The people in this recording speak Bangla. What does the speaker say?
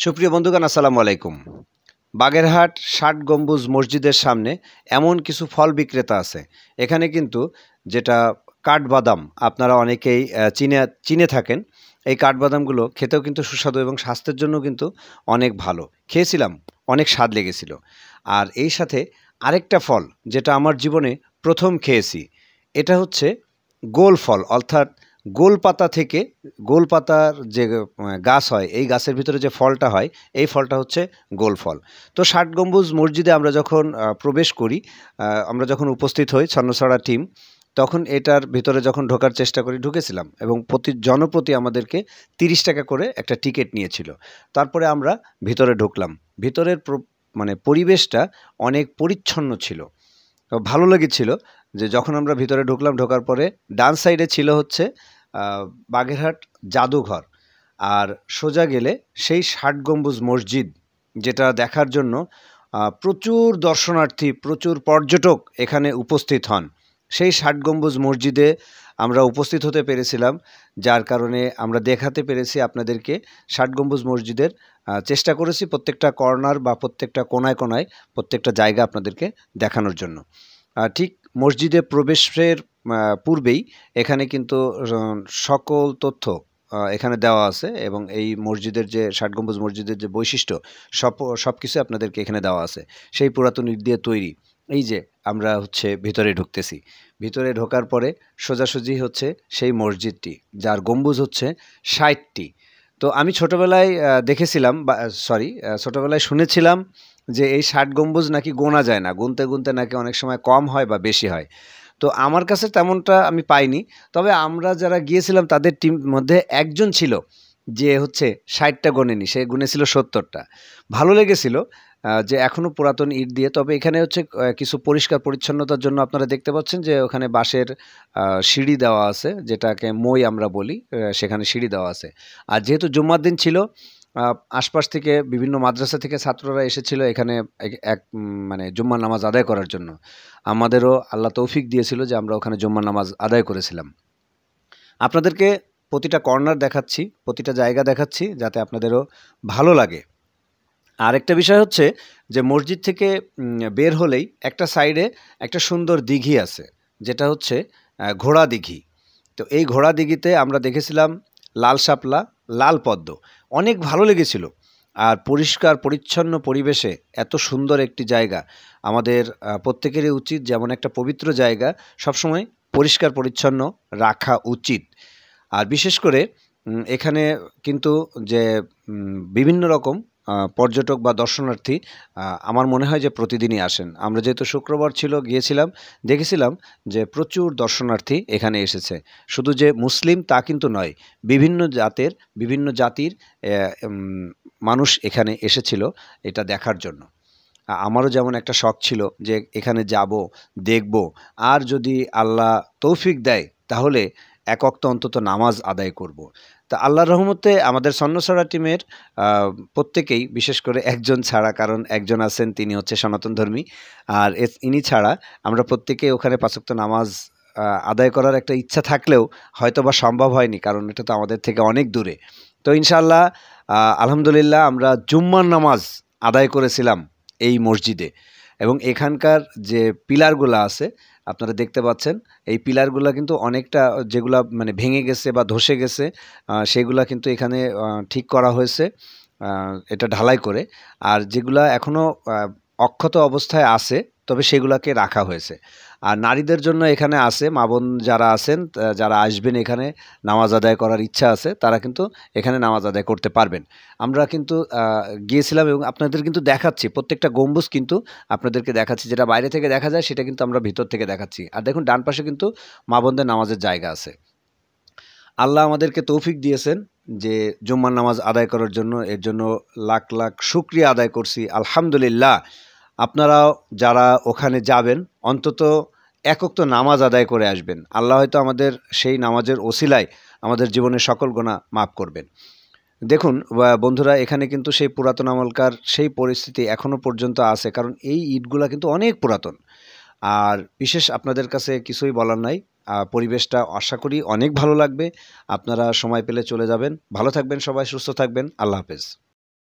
সুপ্রিয় বন্ধুগণ, আসসালামু আলাইকুম। বাগেরহাট ৬০ গম্বুজ মসজিদের সামনে এমন কিছু ফল বিক্রেতা আছে। এখানে কিন্তু যেটা কাঠবাদাম আপনারা অনেকেই চিনে থাকেন। এই কাঠবাদামগুলো খেতেও কিন্তু সুস্বাদু এবং স্বাস্থ্যের জন্য কিন্তু অনেক ভালো। খেয়েছিলাম, অনেক স্বাদ লেগেছিল। আর এই সাথে আরেকটা ফল যেটা আমার জীবনে ১ম খেয়েছি। এটা হচ্ছে গোল ফল, অর্থাৎ গোল পাতা থেকে গোল পাতার যে গাছ হয়, এই গাছের ভিতরে যে ফলটা হয়, এই ফলটা হচ্ছে গোল ফল। তো ৬০ গম্বুজ মসজিদে আমরা যখন প্রবেশ করি, আমরা যখন উপস্থিত হই ছন্নছড়া টিম, তখন এটার ভিতরে যখন ঢোকার চেষ্টা করি, ঢুকেছিলাম এবং প্রতি জনপ্রতি আমাদেরকে ৩০ টাকা করে একটা টিকিট নিয়েছিল। তারপরে আমরা ভিতরে ঢুকলাম। ভিতরের মানে পরিবেশটা অনেক পরিচ্ছন্ন ছিল। ভালো লেগেছিল যে যখন আমরা ভিতরে ঢুকলাম, ঢোকার পরে ডান সাইডে ছিল হচ্ছে বাগেরহাট জাদুঘর, আর সোজা গেলে সেই ৬০ গম্বুজ মসজিদ, যেটা দেখার জন্য প্রচুর দর্শনার্থী, প্রচুর পর্যটক এখানে উপস্থিত হন। সেই ৬০ গম্বুজ মসজিদে আমরা উপস্থিত হতে পেরেছিলাম, যার কারণে আমরা দেখাতে পেরেছি আপনাদেরকে ৬০ গম্বুজ মসজিদের। চেষ্টা করেছি প্রত্যেকটা কর্নার বা প্রত্যেকটা কোনায় কোনায় প্রত্যেকটা জায়গা আপনাদেরকে দেখানোর জন্য। ঠিক মসজিদে প্রবেশের পূর্বেই এখানে কিন্তু সকল তথ্য এখানে দেওয়া আছে, এবং এই মসজিদের যে ৬০ গম্বুজ মসজিদের যে বৈশিষ্ট্য সব কিছু আপনাদেরকে এখানে দেওয়া আছে। সেই পুরাতন ইট দিয়ে তৈরি। এই যে আমরা হচ্ছে ভিতরে ঢুকতেছি। ভিতরে ঢোকার পরে সোজাসুজি হচ্ছে সেই মসজিদটি, যার গম্বুজ হচ্ছে ৬০টি। তো আমি ছোটোবেলায় দেখেছিলাম, বা ছোটোবেলায় শুনেছিলাম যে এই ৬০ গম্বুজ নাকি গোনা যায় না, গুনতে গুনতে নাকি অনেক সময় কম হয় বা বেশি হয়। তো আমার কাছে তেমনটা আমি পাইনি। তবে আমরা যারা গিয়েছিলাম তাদের টিম মধ্যে একজন ছিল যে হচ্ছে ৬০টা গোনেনি, সে গুনেছিল ৭০টা। ভালো লেগেছিল যে এখনও পুরাতন ইট দিয়ে। তবে এখানে হচ্ছে কিছু পরিষ্কার পরিচ্ছন্নতার জন্য আপনারা দেখতে পাচ্ছেন যে ওখানে বাঁশের সিঁড়ি দেওয়া আছে, যেটাকে মই আমরা বলি, সেখানে সিঁড়ি দেওয়া আছে। আর যেহেতু জুম্মার দিন ছিল, আশপাশ থেকে বিভিন্ন মাদ্রাসা থেকে ছাত্ররা এসেছিল এখানে মানে জুম্মার নামাজ আদায় করার জন্য। আমাদেরও আল্লাহ তৌফিক দিয়েছিল যে আমরা ওখানে জুম্মার নামাজ আদায় করেছিলাম। আপনাদেরকে প্রতিটা কর্নার দেখাচ্ছি, প্রতিটা জায়গা দেখাচ্ছি, যাতে আপনাদেরও ভালো লাগে। আরেকটা বিষয় হচ্ছে যে মসজিদ থেকে বের হলেই একটা সাইডে একটা সুন্দর দিঘি আছে, যেটা হচ্ছে ঘোড়া দিঘি। তো এই ঘোড়া দিঘিতে আমরা দেখেছিলাম লাল শাপলা, লাল পদ্ম। অনেক ভালো লেগেছিল। আর পরিষ্কার পরিচ্ছন্ন পরিবেশে এত সুন্দর একটি জায়গা, আমাদের প্রত্যেকেরই উচিত, যেমন একটা পবিত্র জায়গা সবসময় পরিষ্কার পরিচ্ছন্ন রাখা উচিত। আর বিশেষ করে এখানে কিন্তু যে বিভিন্ন রকম পর্যটক বা দর্শনার্থী আমার মনে হয় যে প্রতিদিনই আসেন। আমরা যেহেতু শুক্রবার ছিল, গিয়েছিলাম, দেখেছিলাম যে প্রচুর দর্শনার্থী এখানে এসেছে। শুধু যে মুসলিম তা কিন্তু নয়, বিভিন্ন জাতির মানুষ এখানে এসেছিল এটা দেখার জন্য। আমারও যেমন একটা শখ ছিল যে এখানে যাব, দেখব, আর যদি আল্লাহ তৌফিক দেয় তাহলে এক ওয়াক্ত অন্তত নামাজ আদায় করব। তা আল্লাহর রহমতে আমাদের ছন্নছড়া টিমের প্রত্যেকেই, বিশেষ করে একজন ছাড়া, কারণ একজন আছেন তিনি হচ্ছে সনাতনধর্মী, আর ইনি ছাড়া আমরা প্রত্যেকেই ওখানে ৫ ওয়াক্ত নামাজ আদায় করার একটা ইচ্ছা থাকলেও হয়তো বা সম্ভব হয়নি, কারণ এটা তো আমাদের থেকে অনেক দূরে। তো ইনশাআল্লাহ আলহামদুলিল্লাহ আমরা জুম্মার নামাজ আদায় করেছিলাম এই মসজিদে। এবং এখানকার যে পিলারগুলো আছে আপনারা দেখতে পাচ্ছেন, এই পিলারগুলো কিন্তু অনেকটা, যেগুলা মানে ভেঙে গেছে বা ধসে গেছে, সেগুলা কিন্তু এখানে ঠিক করা হয়েছে এটা ঢালাই করে। আর যেগুলা এখনও অক্ষত অবস্থায় আছে, তবে সেগুলাকে রাখা হয়েছে। আর নারীদের জন্য এখানে আছে, মা বোন যারা আছেন, যারা আসবেন এখানে নামাজ আদায় করার ইচ্ছা আছে, তারা কিন্তু এখানে নামাজ আদায় করতে পারবেন। আমরা কিন্তু গিয়েছিলাম এবং আপনাদের কিন্তু দেখাচ্ছি, প্রত্যেকটা গম্বুজ কিন্তু আপনাদেরকে দেখাচ্ছি। যেটা বাইরে থেকে দেখা যায় সেটা কিন্তু আমরা ভিতর থেকে দেখাচ্ছি। আর দেখুন ডান পাশে কিন্তু মা বোনদের নামাজের জায়গা আছে। আল্লাহ আমাদেরকে তৌফিক দিয়েছেন যে জুম্মার নামাজ আদায় করার জন্য, এর জন্য লাখ লাখ শুকরিয়া আদায় করছি, আলহামদুলিল্লাহ। আপনারাও যারা ওখানে যাবেন অন্তত এক ওয়াক্ত নামাজ আদায় করে আসবেন। আল্লাহ হয়তো আমাদের সেই নামাজের ওসিলায় আমাদের জীবনের সকল গুনাহ মাফ করবেন। দেখুন বন্ধুরা, এখানে কিন্তু সেই পুরাতন আমলকার সেই পরিস্থিতি এখনও পর্যন্ত আছে, কারণ এই ইটগুলা কিন্তু অনেক পুরাতন। আর বিশেষ আপনাদের কাছে কিছুই বলার নাই। পরিবেশটা আশা করি অনেক ভালো লাগবে। আপনারা সময় পেলে চলে যাবেন। ভালো থাকবেন সবাই, সুস্থ থাকবেন। আল্লাহ হাফেজ।